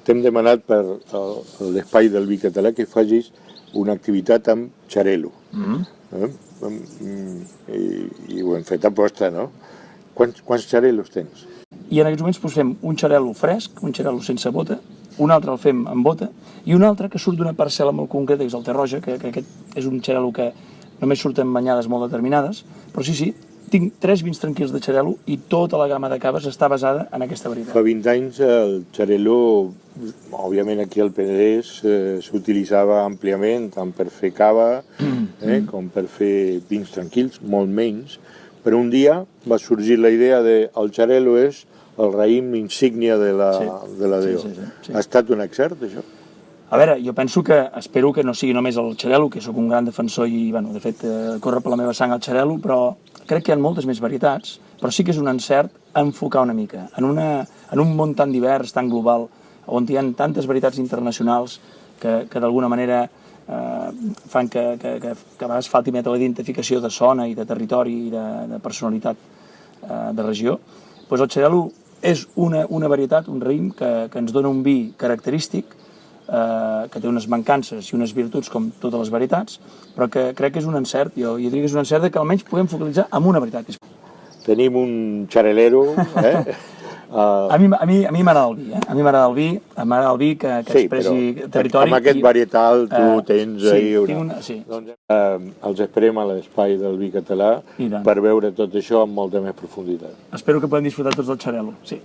t'hem demanat per l'espai del vi català que facis una activitat amb xarel·lo. I ho hem fet a posta, no? Quants xarel·los tens? I en aquests moments fem un xarel·lo fresc, un xarel·lo sense bota, un altre el fem amb bota, i un altre que surt d'una parcel·la molt concreta, que és el Terroja, que aquest és un xarel·lo que només surten banyades molt determinades, però sí, tinc 3 vins tranquils de xarel·lo i tota la gamma de caves està basada en aquesta varietat. Fa 20 anys el xarel·lo, òbviament aquí al Penedès, s'utilitzava àmpliament tant per fer cava com per fer vins tranquils, molt menys, però un dia va sorgir la idea de el xarel·lo és el raïm insígnia de la DEO. Ha estat un encert, això? A veure, jo penso espero que no sigui només el xarel·lo, que sóc un gran defensor i, bueno, de fet, corre per la meva sang el xarel·lo, però crec que hi ha moltes més varietats, però sí que és un encert enfocar una mica en un món tan divers, tan global, on hi ha tantes varietats internacionals que d'alguna manera fan que a vegades falti la identificació de zona i de territori i de personalitat de regió. Doncs el xarel·lo és una varietat, un raïm que ens dona un vi característic, que té unes mancances i unes virtuts com totes les varietats, però que crec que és un encert, jo diria que és un encert que almenys podem focalitzar en una varietat. Tenim un xarelero, A mi m'agrada el vi, A mi m'agrada el vi que expressi territori. Amb aquest varietal tu tens ahir una... Sí. Doncs els esperem a l'espai del vi català per veure tot això amb molta més profunditat. Espero que podem disfrutar tots del xarel·lo, sí.